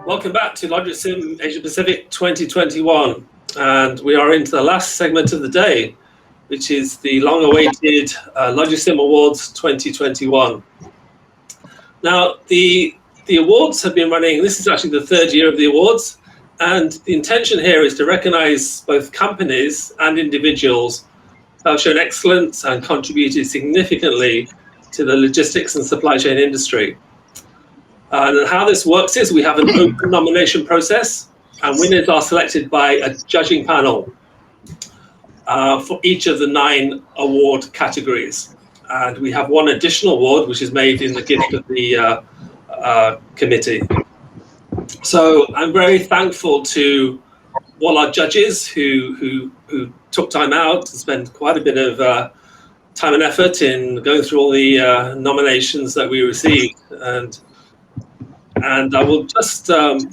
Welcome back to LogiSYM Asia Pacific 2021, and we are into the last segment of the day, which is the long-awaited LogiSYM Awards 2021. Now, the awards have been running. This is actually the third year of the awards, and the intention here is to recognize both companies and individuals who have shown excellence and contributed significantly to the logistics and supply chain industry. And how this works is we have an open nomination process, and winners are selected by a judging panel for each of the 9 award categories. And we have one additional award, which is made in the gift of the committee. So I'm very thankful to all our judges who took time out to spend quite a bit of time and effort in going through all the nominations that we received. And I will just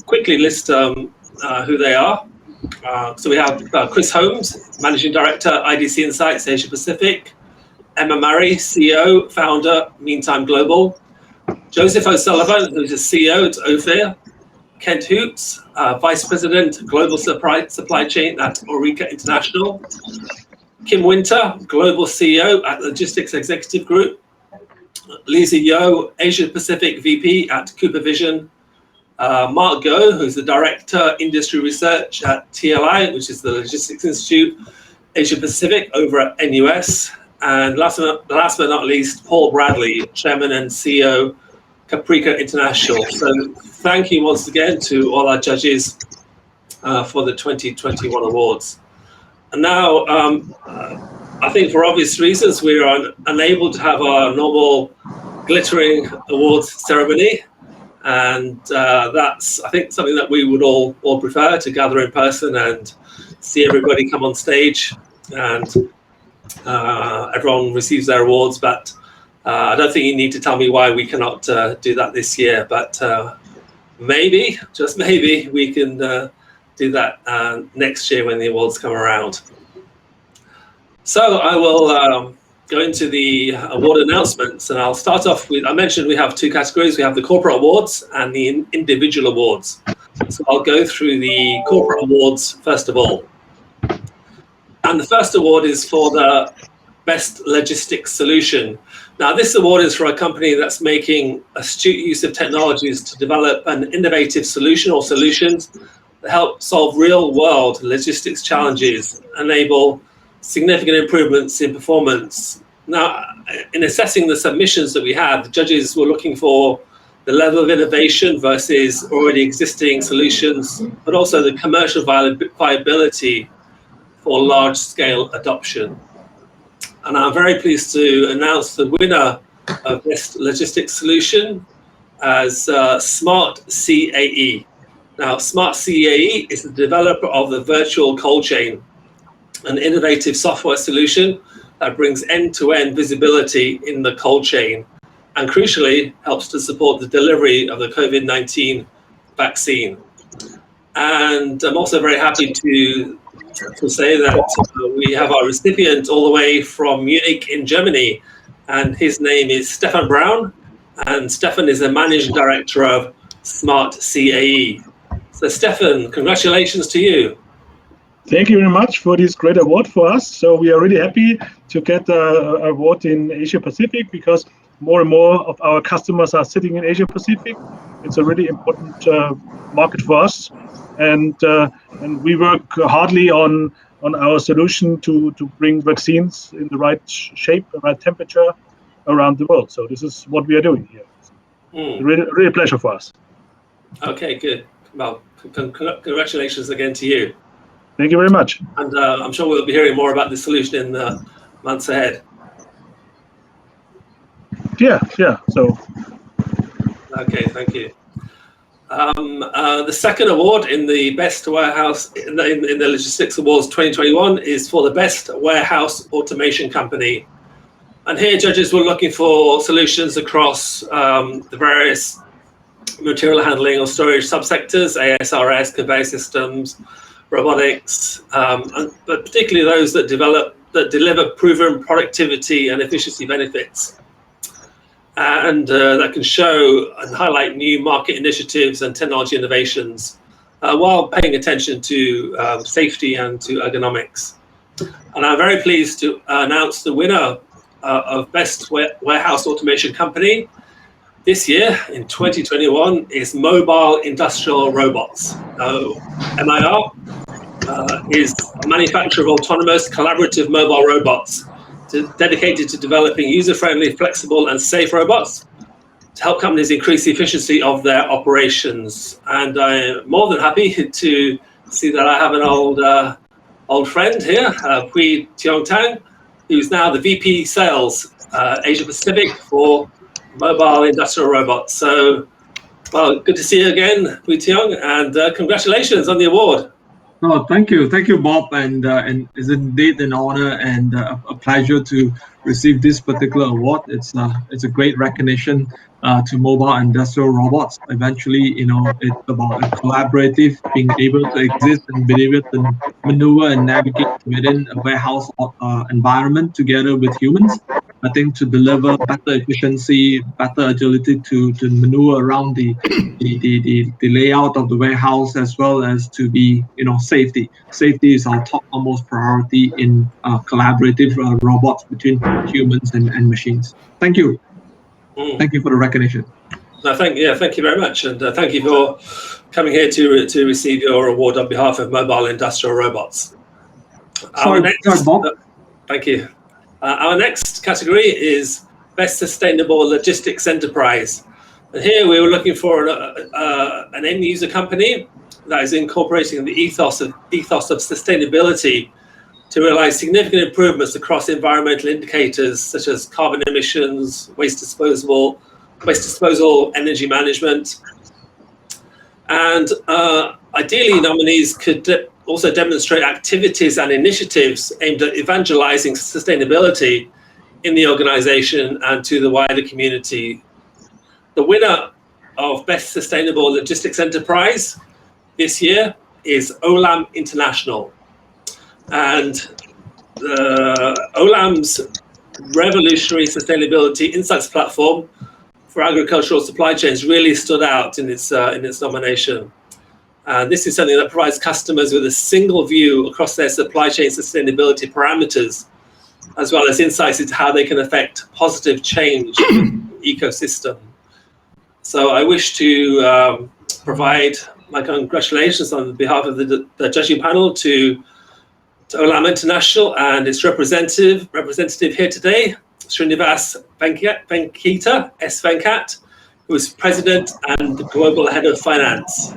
quickly list who they are. So we have Chris Holmes, Managing Director, IDC Insights, Asia Pacific. Emma Murray, CEO, Founder, Meantime Global. Joseph O'Sullivan, who's the CEO at Ophir. Kent Hoops, Vice President, Global Supply Chain at Orica International. Kim Winter, Global CEO at Logistics Executive Group. Lisa Yo, Asia Pacific VP at Cooper Vision. Mark Go, who's the Director Industry Research at TLI, which is the Logistics Institute, Asia Pacific over at NUS. And last but not least, Paul Bradley, Chairman and CEO, Caprica International. So thank you once again to all our judges for the 2021 awards. And now, I think for obvious reasons, we are unable to have our normal glittering awards ceremony. And that's, I think, something that we would all prefer, to gather in person and see everybody come on stage and everyone receives their awards. But I don't think you need to tell me why we cannot do that this year. But maybe, just maybe, we can do that next year when the awards come around. So I will go into the award announcements, and I'll start off with, I mentioned we have 2 categories. We have the corporate awards and the individual awards. So I'll go through the corporate awards first of all. And the first award is for the best logistics solution. Now, this award is for a company that's making astute use of technologies to develop an innovative solution or solutions that help solve real-world logistics challenges, enable significant improvements in performance. Now, in assessing the submissions that we had, the judges were looking for the level of innovation versus already existing solutions, but also the commercial viability for large-scale adoption. And I'm very pleased to announce the winner of Best Logistics Solution as Smart CAE. Now, Smart CAE is the developer of the virtual cold chain, an innovative software solution that brings end-to-end visibility in the cold chain and crucially helps to support the delivery of the COVID-19 vaccine. And I'm also very happy to say that we have our recipient all the way from Munich in Germany, and his name is Stefan Braun, and Stefan is the Managing Director of Smart CAE. So Stefan, congratulations to you. Thank you very much for this great award for us. So we are really happy to get the award in Asia Pacific, because more and more of our customers are sitting in Asia Pacific. It's a really important market for us, and we work hardly on our solution to bring vaccines in the right shape, the right temperature around the world. So this is what we are doing here. Really a pleasure for us. Okay, good. Well, congratulations again to you. Thank you very much. And I'm sure we'll be hearing more about this solution in the months ahead. Yeah. So. Okay, thank you. The second award in the Best Warehouse in the Logistics Awards 2021 is for the Best Warehouse Automation Company. And here judges were looking for solutions across the various material handling or storage subsectors, ASRS, conveyor systems, robotics, but particularly those that deliver proven productivity and efficiency benefits. and that can show and highlight new market initiatives and technology innovations while paying attention to safety and to ergonomics. And I'm very pleased to announce the winner of Best Warehouse Automation Company this year in 2021 is Mobile Industrial Robots. MIR is a manufacturer of autonomous collaborative mobile robots dedicated to developing user-friendly, flexible and safe robots to help companies increase the efficiency of their operations. And I'm more than happy to see that I have an old friend here, Pui Tiong Tang, who's now the VP Sales Asia Pacific for Mobile Industrial Robots. So, well, good to see you again, Pui Tiong, and congratulations on the award. Oh, thank you, Bob, and it's indeed an honor and a pleasure to receive this particular award. It's a great recognition to mobile industrial robots. Eventually, it's about a collaborative, being able to exist and be able to maneuver and navigate within a warehouse environment together with humans. I think to deliver better efficiency, better agility to maneuver around the layout of the warehouse, as well as to be, safety. Safety is our top almost priority in collaborative robots between humans and machines. Thank you. Thank you for the recognition. No, thank you very much, and thank you for coming here to receive your award on behalf of Mobile Industrial Robots. Sorry, Bob. Thank you. Our next category is Best Sustainable Logistics Enterprise. And here we were looking for an end user company that is incorporating the ethos of sustainability to realize significant improvements across environmental indicators such as carbon emissions, waste disposal, energy management. And ideally, nominees could also demonstrate activities and initiatives aimed at evangelizing sustainability in the organization and to the wider community. The winner of Best Sustainable Logistics Enterprise this year is Olam International. And Olam's revolutionary sustainability insights platform for agricultural supply chains really stood out in its nomination. And this is something that provides customers with a single view across their supply chain sustainability parameters, as well as insights into how they can affect positive change in the ecosystem. So I wish to provide my congratulations on behalf of the judging panel to Olam International and its representative here today, Srinivas Venkita S. Venkat, who is President and Global Head of Finance.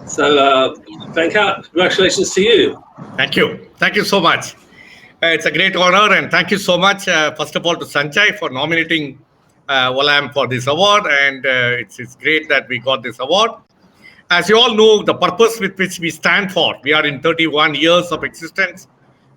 So, Venkat, congratulations to you. Thank you so much. It's a great honor, and thank you so much, first of all, to Sanjay for nominating Olam for this award, and it's great that we got this award. As you all know, the purpose with which we stand for, we are in 31 years of existence.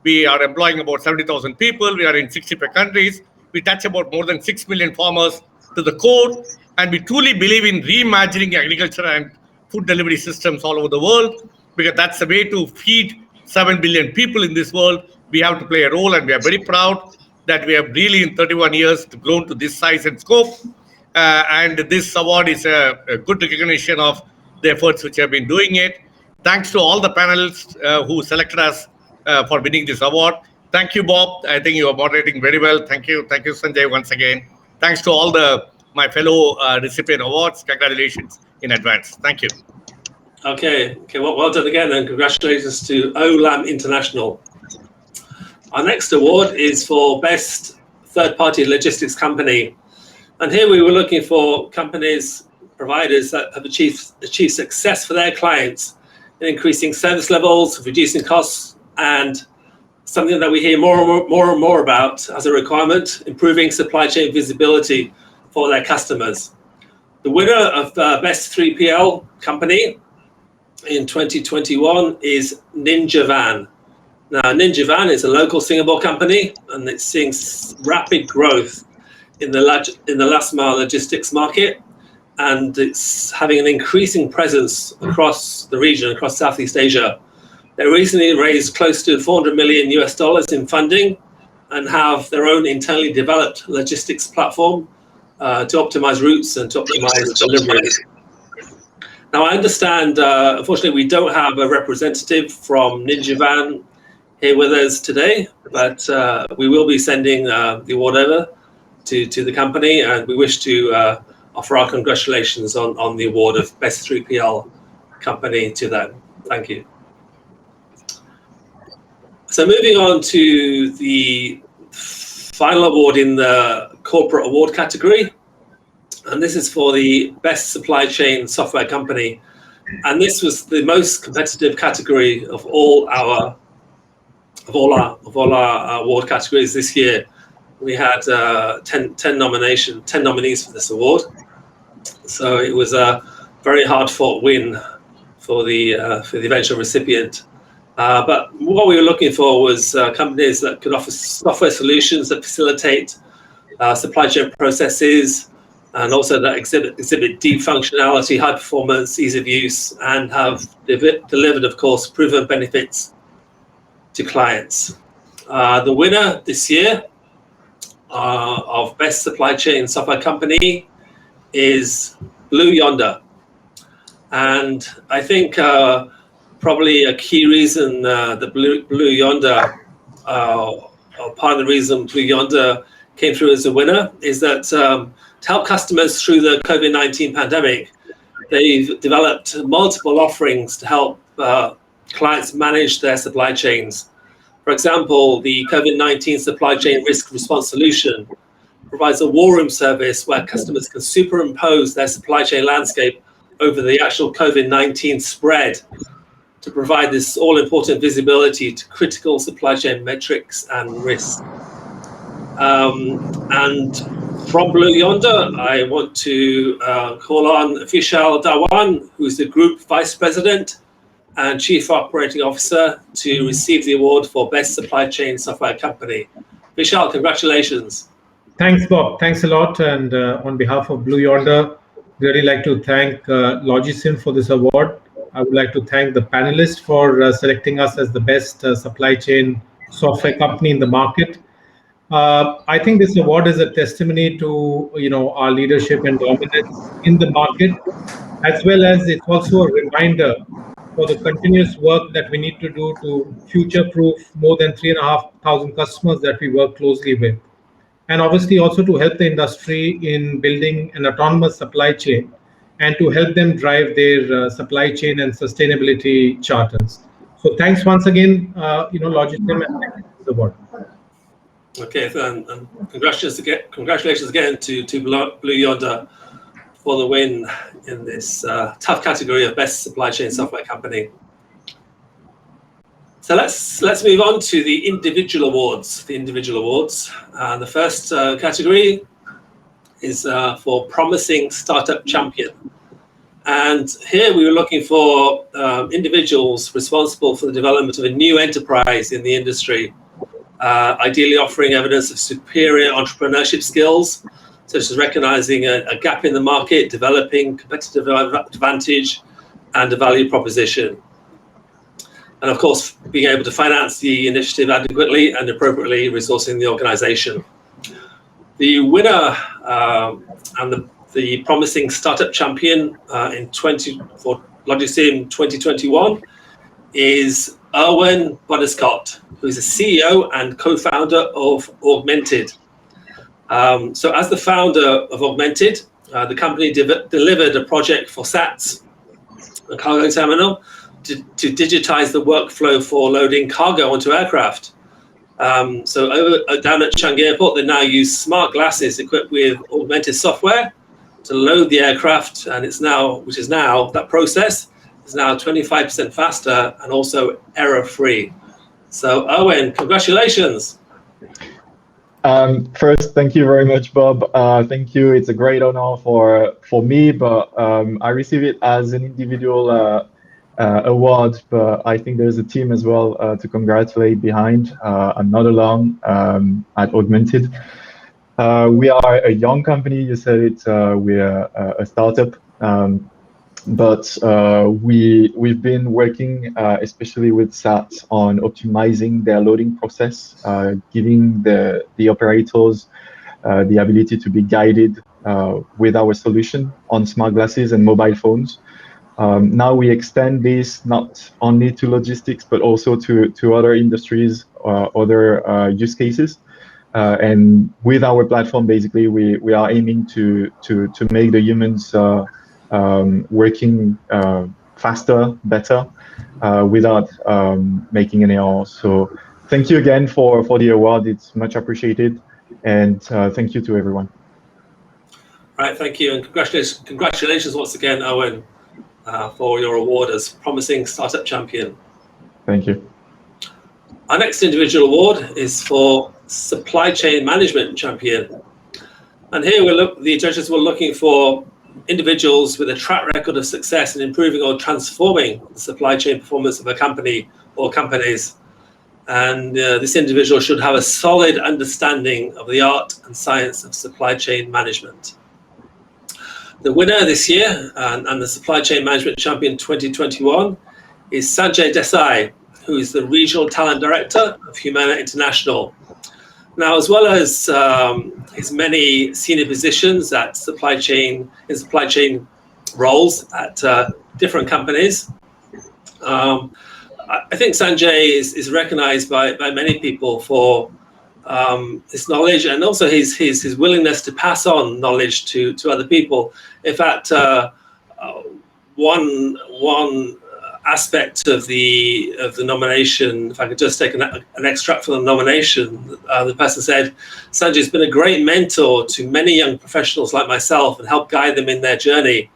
We are employing about 70,000 people. We are in 65 countries. We touch about more than 6 million farmers to the core, and we truly believe in reimagining agriculture and food delivery systems all over the world, because that's the way to feed 7 billion people in this world. We have to play a role, and we are very proud that we have really in 31 years grown to this size and scope. And this award is a good recognition of the efforts which have been doing it. Thanks to all the panelists who selected us for winning this award. Thank you, Bob. I think you are moderating very well. Thank you, Sanjay, once again. Thanks to all my fellow recipient awards. Congratulations in advance. Thank you. Okay. Well done again, and congratulations to Olam International. Our next award is for Best Third-Party Logistics Company. And here we were looking for providers that have achieved success for their clients in increasing service levels, reducing costs, and something that we hear more and more about as a requirement, improving supply chain visibility for their customers. The winner of Best 3PL Company in 2021 is Ninja Van. Now, Ninja Van is a local Singapore company, and it's seeing rapid growth in the last mile logistics market, and it's having an increasing presence across the region, across Southeast Asia. They recently raised close to $400 million in funding and have their own internally developed logistics platform to optimize routes and to optimize deliveries. Now, I understand, unfortunately, we don't have a representative from Ninjavan here with us today, but we will be sending the award over to the company, and we wish to offer our congratulations on the award of Best 3PL Company to them. Thank you. So moving on to the final award in the corporate award category, and this is for the Best Supply Chain Software Company. And this was the most competitive category of all our award categories this year. We had 10 nominees for this award. So it was a very hard-fought win for the eventual recipient. But what we were looking for was companies that could offer software solutions that facilitate supply chain processes, and also that exhibit deep functionality, high performance, ease of use, and have delivered, of course, proven benefits to clients. The winner this year of Best Supply Chain Software Company is Yonder. And I think probably a key reason that Yonder, or part of the reason Yonder came through as a winner, is that to help customers through the COVID-19 pandemic, they've developed multiple offerings to help clients manage their supply chains. For example, the COVID-19 Supply Chain Risk Response Solution provides a war room service where customers can superimpose their supply chain landscape over the actual COVID-19 spread to provide this all-important visibility to critical supply chain metrics and risks. And from Yonder, I want to call on Vishal Dhawan, who's the Group Vice President and Chief Operating Officer, to receive the award for Best Supply Chain Software Company. Vishal, congratulations. Thanks, Bob. Thanks a lot. And on behalf of Yonder, really like to thank LogiSYM for this award. I would like to thank the panelists for selecting us as the best supply chain software company in the market. I think this award is a testimony to our leadership and dominance in the market, as well as it's also a reminder for the continuous work that we need to do to future-proof more than 3,500 customers that we work closely with. And obviously also to help the industry in building an autonomous supply chain and to help them drive their supply chain and sustainability charters. So thanks once again, LogiSYM, and thank you for the award. Okay, and congratulations again to Yonder for the win in this tough category of Best Supply Chain Software Company. So let's move on to the individual awards. The first category is for Promising Startup Champion. And here we were looking for individuals responsible for the development of a new enterprise in the industry, ideally offering evidence of superior entrepreneurship skills, such as recognizing a gap in the market, developing competitive advantage, and a value proposition. And of course, being able to finance the initiative adequately and appropriately resourcing the organization. The winner and the Promising Startup Champion for LogiSYM 2021 is Erwin Bodescott, who is the CEO and co-founder of Augmented. So as the founder of Augmented, the company delivered a project for SATS, a cargo terminal, to digitize the workflow for loading cargo onto aircraft. So down at Changi Airport, they now use smart glasses equipped with Augmented software to load the aircraft, and that process is now 25% faster and also error-free. So Owen, congratulations. First, thank you very much, Bob. Thank you. It's a great honor for me, but I receive it as an individual award, but I think there's a team as well to congratulate behind. I'm not alone at Augmented. We are a young company, you said it, we're a startup, but we've been working especially with SATs on optimizing their loading process, giving the operators the ability to be guided with our solution on smart glasses and mobile phones. Now we extend this not only to logistics, but also to other industries, other use cases. And with our platform, basically, we are aiming to make the humans working faster, better, without making any errors. So thank you again for the award. It's much appreciated. And thank you to everyone. Right, thank you, and congratulations once again, Owen, for your award as Promising Startup Champion. Thank you. Our next individual award is for Supply Chain Management Champion. And here the judges were looking for individuals with a track record of success in improving or transforming the supply chain performance of a company or companies. And this individual should have a solid understanding of the art and science of supply chain management. The winner this year and the Supply Chain Management Champion 2021 is Sanjay Desai, who is the Regional Talent Director of Yonder International. Now, as well as his many senior positions at supply chain roles at different companies, I think Sanjay is recognized by many people for his knowledge and also his willingness to pass on knowledge to other people. In fact, one aspect of the nomination, if I could just take an extract from the nomination, the person said, Sanjay's been a great mentor to many young professionals like myself and helped guide them in their journey.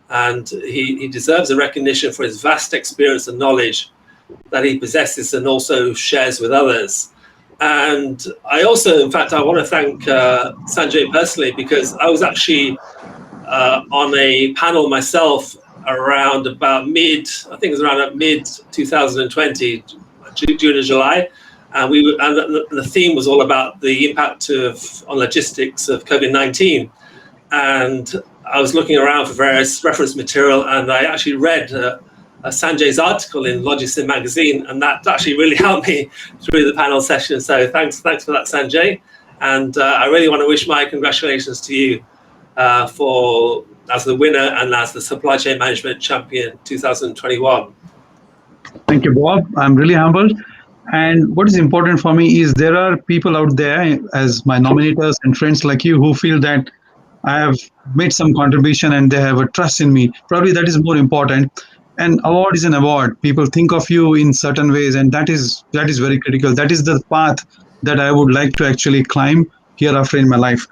And he deserves a recognition for his vast experience and knowledge that he possesses and also shares with others. And I also, in fact, I want to thank Sanjay personally, because I was actually on a panel myself around about mid 2020, June and July, and the theme was all about the impact on logistics of COVID-19. And I was looking around for various reference material, and I actually read Sanjay's article in LogiSYM magazine, and that actually really helped me through the panel session. So thanks for that, Sanjay. And I really want to wish my congratulations to you as the winner and as the Supply Chain Management Champion 2021. Thank you, Bob. I'm really humbled. And what is important for me is there are people out there as my nominators and friends like you who feel that I have made some contribution and they have a trust in me. Probably that is more important. An award is an award. People think of you in certain ways, and that is very critical. That is the path that I would like to actually climb hereafter in my life.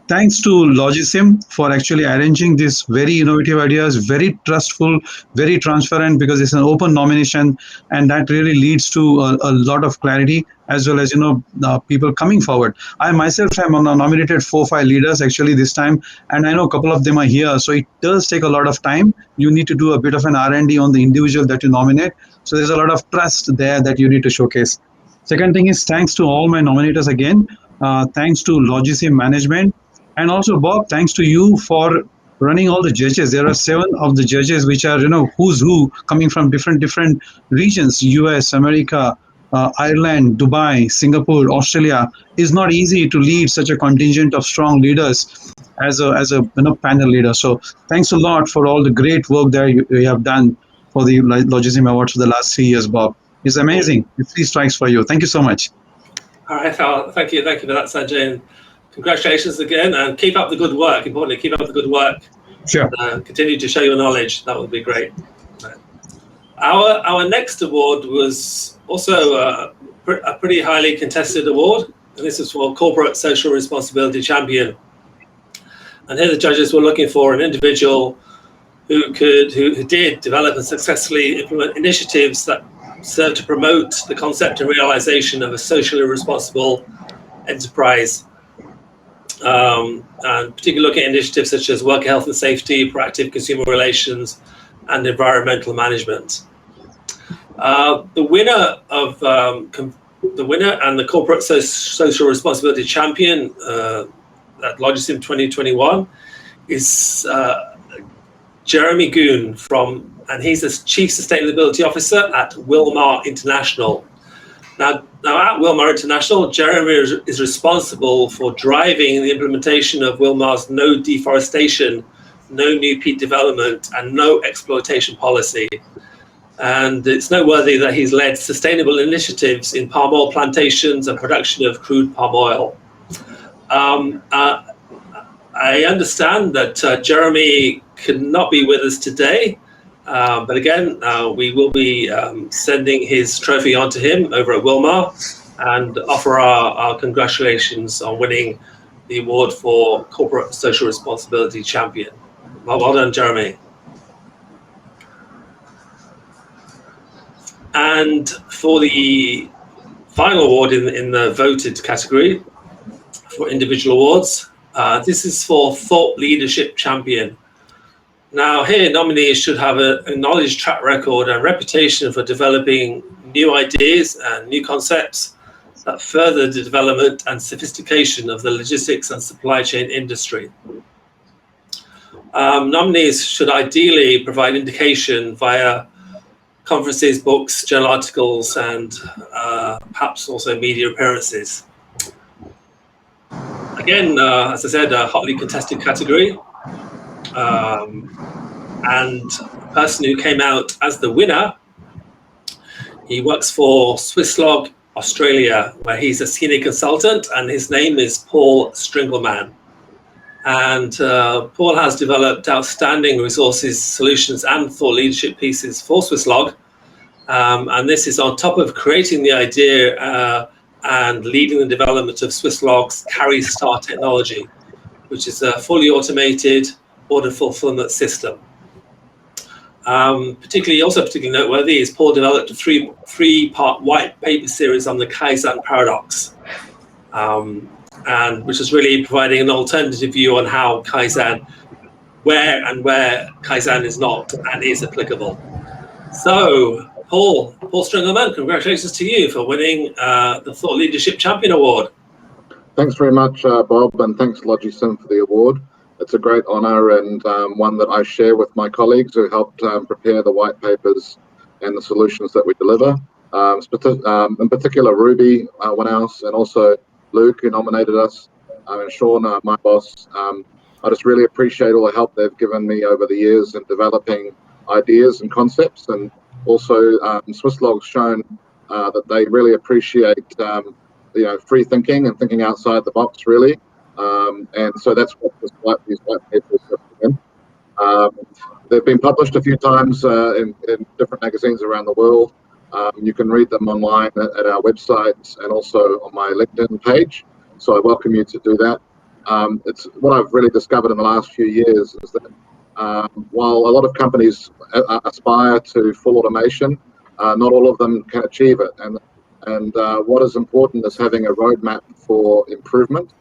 Thanks to LogiSYM for actually arranging this very innovative ideas, very trustful, very transparent, because it's an open nomination, and that really leads to a lot of clarity, as well as people coming forward. I myself am nominated 4-5 leaders actually this time, and I know a couple of them are here, so it does take a lot of time. You need to do a bit of an R&D on the individual that you nominate, so there's a lot of trust there that you need to showcase. Second thing is thanks to all my nominators again. Thanks to LogiSYM management. And also, Bob, thanks to you for running all the judges. There are 7 of the judges, which are, who's who, coming from different regions, US, America, Ireland, Dubai, Singapore, Australia. It's not easy to lead such a contingent of strong leaders as a panel leader. So thanks a lot for all the great work that you have done for the LogiSYM Awards for the last 3 years, Bob. It's amazing. It's 3 strikes for you. Thank you so much. All right, thank you for that, Sanjay. And congratulations again, and keep up the good work. Importantly, keep up the good work. Sure. Continue to show your knowledge. That would be great. Our next award was also a pretty highly contested award, and this is for Corporate Social Responsibility Champion. And here the judges were looking for an individual who did develop and successfully implement initiatives that serve to promote the concept and realization of a socially responsible enterprise. And particularly looking at initiatives such as worker health and safety, proactive consumer relations, and environmental management. The winner and the Corporate Social Responsibility Champion at LogiSYM 2021 is Jeremy Goon and he's the Chief Sustainability Officer at Olam International. Now at Wilmar International, Jeremy is responsible for driving the implementation of Wilmar's no deforestation, no new peat development, and no exploitation policy. And it's noteworthy that he's led sustainable initiatives in palm oil plantations and production of crude palm oil. I understand that Jeremy could not be with us today, but again, we will be sending his trophy on to him over at Wilmar and offer our congratulations on winning the award for Corporate Social Responsibility Champion. Well done, Jeremy. And for the final award in the voted category for individual awards, this is for Thought Leadership Champion. Now here, nominees should have an acknowledged track record and reputation for developing new ideas and new concepts that further the development and sophistication of the logistics and supply chain industry. Nominees should ideally provide indication via conferences, books, journal articles, and perhaps also media appearances. Again, as I said, a hotly contested category. And the person who came out as the winner, he works for Swisslog Australia, where he's a senior consultant, and his name is Paul Stringelman. And Paul has developed outstanding resources, solutions, and thought leadership pieces for Swisslog. And this is on top of creating the idea and leading the development of Swisslog's Carry Star technology, which is a fully automated order fulfillment system. Particularly noteworthy is Paul developed a three-part white paper series on the Kaizen paradox, and which is really providing an alternative view on how Kaizen, where Kaizen is not and is applicable. So, Paul Stringelman, congratulations to you for winning the Thought Leadership Champion Award. Thanks very much, Bob, and thanks LogiSYM for the award. It's a great honour and one that I share with my colleagues who helped prepare the white papers and the solutions that we deliver. In particular, Ruby Winhouse, and also Luke, who nominated us, and Sean, my boss. I just really appreciate all the help they've given me over the years in developing ideas and concepts, and also Swisslog's shown that they really appreciate free thinking and thinking outside the box, really. And so that's what these white papers represent. They've been published a few times in different magazines around the world. You can read them online at our website and also on my LinkedIn page. So I welcome you to do that. It's what I've really discovered in the last few years is that while a lot of companies aspire to full automation, not all of them can achieve it. And what is important is having a roadmap for improvement,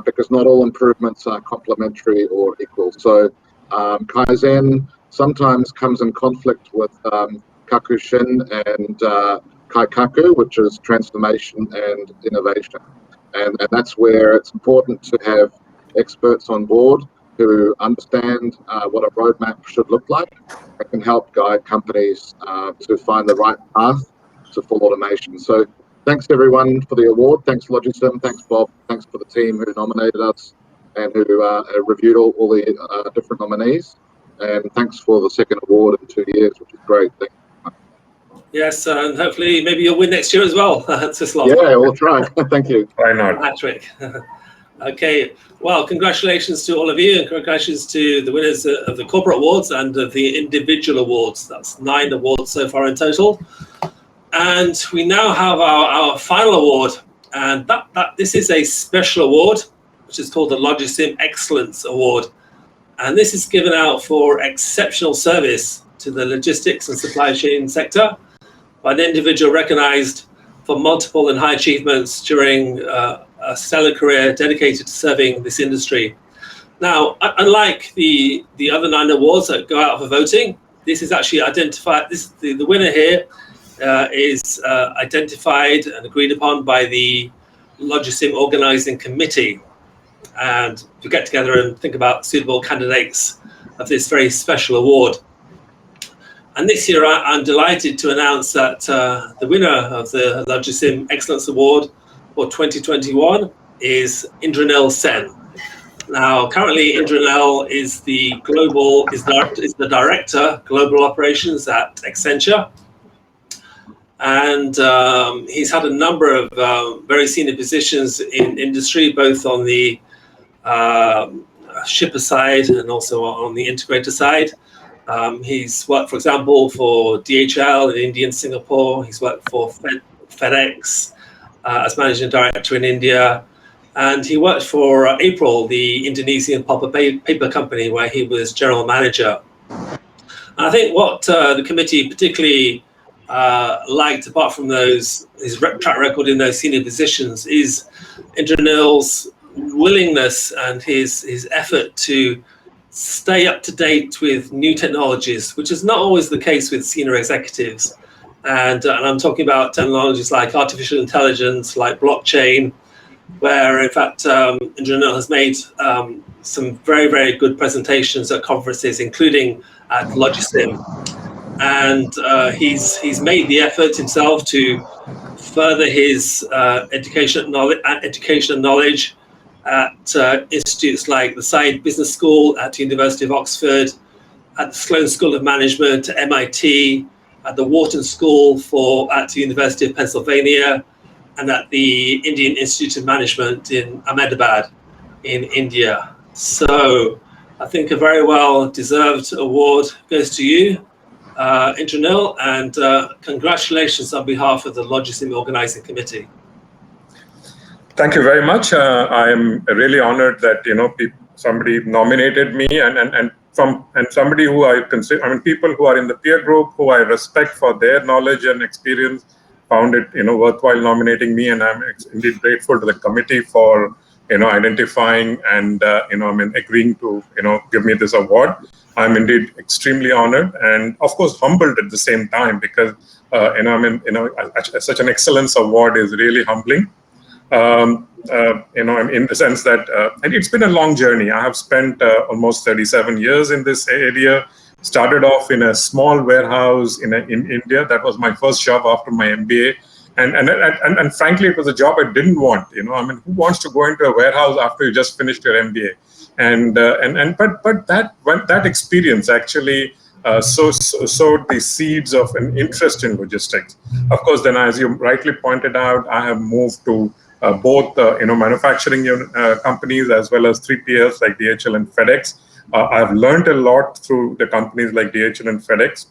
because not all improvements are complementary or equal. So Kaizen sometimes comes in conflict with Kakushin and Kaikaku, which is transformation and innovation. And that's where it's important to have experts on board who understand what a roadmap should look like and can help guide companies to find the right path to full automation. So thanks everyone for the award. Thanks LogiSYM. Thanks Bob. Thanks for the team who nominated us and who reviewed all the different nominees. And thanks for the second award in 2 years, which is great. Thank you. Yes, and hopefully maybe you'll win next year as well. Yeah, we'll try. Thank you. Why not? Patrick. Okay, well, congratulations to all of you, and congratulations to the winners of the corporate awards and of the individual awards. That's 9 awards so far in total. And we now have our final award, and this is a special award, which is called the LogiSYM Excellence Award. And this is given out for exceptional service to the logistics and supply chain sector by an individual recognized for multiple and high achievements during a stellar career dedicated to serving this industry. Now, unlike the other 9 awards that go out for voting, this is actually identified, the winner here is identified and agreed upon by the LogiSYM organizing committee, and to get together and think about suitable candidates of this very special award. And this year, I'm delighted to announce that the winner of the LogiSYM Excellence Award for 2021 is Indranil Sen. Now, currently, Indranil is the director global operations at Accenture, and he's had a number of very senior positions in industry, both on the shipper side and also on the integrator side. He's worked, for example, for DHL in India and Singapore. He's worked for FedEx as managing director in India. And he worked for April, the Indonesian pulp and paper company, where he was general manager. And I think what the committee particularly liked, apart from his track record in those senior positions, is Indranil's willingness and his effort to stay up to date with new technologies, which is not always the case with senior executives. And I'm talking about technologies like artificial intelligence, like blockchain, where in fact Indranil has made some very, very good presentations at conferences, including at LogiSYM. And he's made the effort himself to further his education and knowledge at institutes like the Said Business School at the University of Oxford, at the Sloan School of Management at MIT, at the Wharton School at the University of Pennsylvania, and at the Indian Institute of Management in Ahmedabad in India. So I think a very well-deserved award goes to you, Indranil, and congratulations on behalf of the LogiSYM Organizing Committee. Thank you very much. I am really honored that somebody nominated me, and somebody who I consider, people who are in the peer group who I respect for their knowledge and experience found it worthwhile nominating me, and I'm indeed grateful to the committee for identifying and agreeing to give me this award. I'm indeed extremely honored and of course humbled at the same time, because such an excellence award is really humbling. In the sense that, and it's been a long journey. I have spent almost 37 years in this area. Started off in a small warehouse in India. That was my first job after my MBA. And frankly, it was a job I didn't want. Who wants to go into a warehouse after you just finished your MBA? But that experience actually sowed the seeds of an interest in logistics. Of course, then as you rightly pointed out, I have moved to both manufacturing companies as well as 3PLs like DHL and FedEx. I've learned a lot through the companies like DHL and FedEx.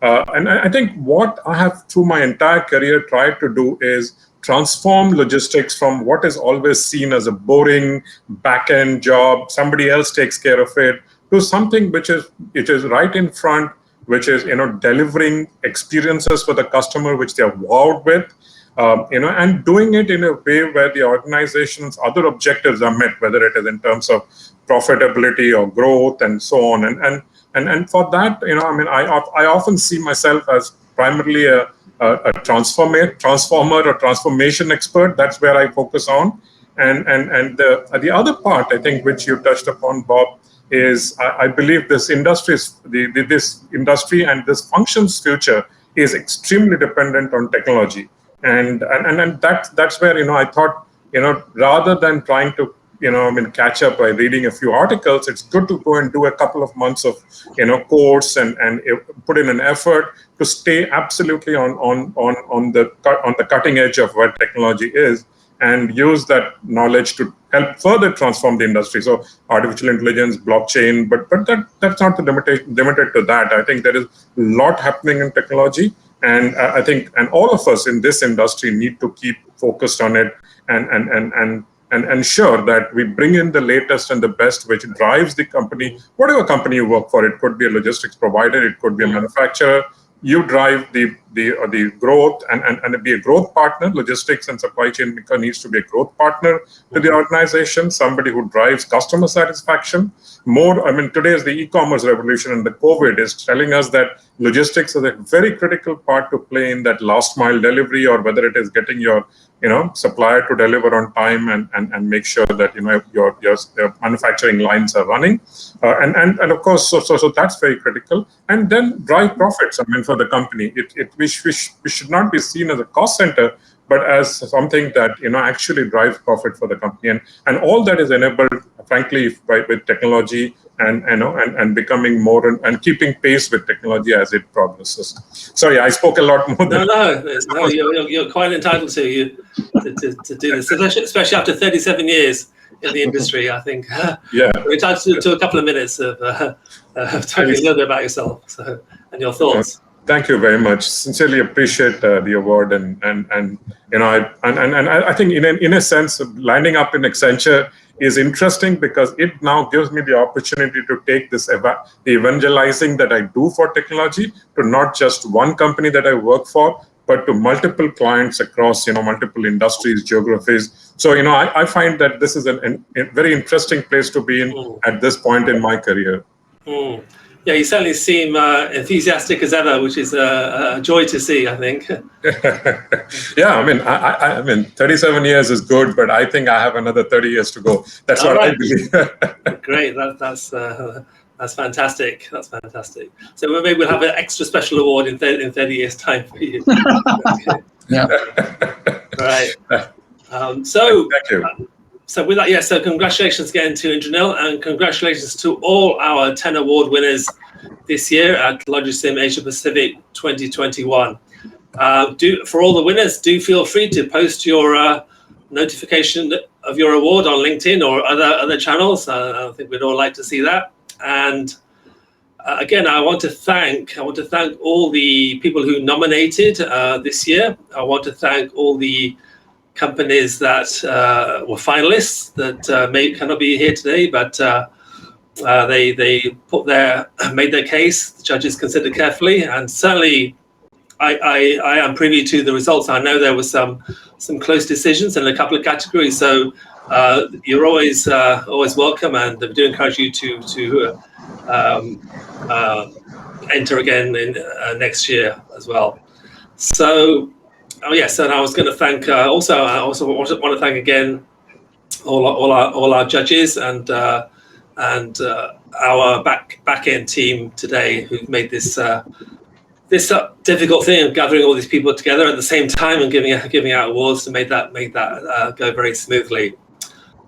And I think what I have through my entire career tried to do is transform logistics from what is always seen as a boring back-end job, somebody else takes care of it, to something which is right in front, which is delivering experiences for the customer which they are wowed with. And doing it in a way where the organization's other objectives are met, whether it is in terms of profitability or growth and so on. And for that, I often see myself as primarily a transformer or transformation expert. That's where I focus on. And the other part, I think, which you touched upon, Bob, is I believe this industry and this function's future is extremely dependent on technology. And that's where I thought rather than trying to catch up by reading a few articles, it's good to go and do a couple of months of course and put in an effort to stay absolutely on the cutting edge of what technology is, and use that knowledge to help further transform the industry. So artificial intelligence, blockchain, but that's not limited to that. I think there is a lot happening in technology. And I think, and all of us in this industry need to keep focused on it and ensure that we bring in the latest and the best, which drives the company, whatever company you work for. It could be a logistics provider, it could be a manufacturer. You drive the growth and be a growth partner. Logistics and supply chain needs to be a growth partner to the organization, somebody who drives customer satisfaction. Today is the e-commerce revolution, and the COVID is telling us that logistics is a very critical part to play in that last mile delivery, or whether it is getting your supplier to deliver on time and make sure that your manufacturing lines are running, and of course, so that's very critical. And then drive profits. I mean, for the company, we should not be seen as a cost center, but as something that actually drives profit for the company, and all that is enabled, frankly, with technology and becoming more and keeping pace with technology as it progresses. Sorry, I spoke a lot more. No, you're quite entitled to do this, especially after 37 years in the industry. I think yeah, we're entitled to a couple of minutes of talking a little bit about yourself and your thoughts. Thank you very much. Sincerely appreciate the award, and I think in a sense, landing up in Accenture is interesting because it now gives me the opportunity to take the evangelizing that I do for technology to not just one company that I work for, but to multiple clients across multiple industries, geographies. So I find that this is a very interesting place to be in at this point in my career. Yeah, you certainly seem enthusiastic as ever, which is a joy to see, I think. Yeah, I mean, 37 years is good, but I think I have another 30 years to go. That's what I believe. Great, that's fantastic. That's fantastic. So maybe we'll have an extra special award in 30 years' time for you. Okay. Yeah. Right. So thank you. So with that, so congratulations again to Indranil, and congratulations to all our 10 award winners this year at LogiSYM Asia Pacific 2021. For all the winners, do feel free to post your notification of your award on LinkedIn or other channels. I think we'd all like to see that. And again, I want to thank all the people who nominated this year. I want to thank all the companies that were finalists that cannot be here today, but they made their case. The judges considered carefully, and certainly I am privy to the results. I know there were some close decisions in a couple of categories, so you're always welcome, and I do encourage you to enter again in next year as well. So. Oh yes, and I was going to thank. I also want to thank again all our judges and our back end team today who've made this difficult thing of gathering all these people together at the same time and giving out awards to make that go very smoothly.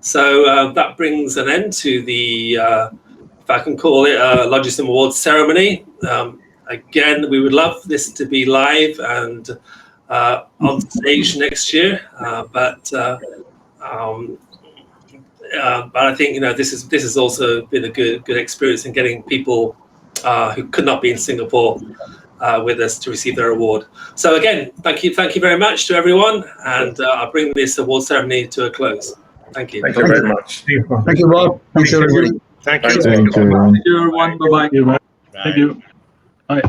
So that brings an end to the if I can call it LogiSYM Awards ceremony. Again, we would love this to be live and on stage next year, but I think this has also been a good experience in getting people who could not be in Singapore with us to receive their award. So again, thank you very much to everyone, and I'll bring this award ceremony to a close. Thank you. Thank you very much. Thank you, Bob. Thanks, everybody. Thank you. Thank you, everyone. Thank you, everyone. Bye-bye. Thank you. Bye.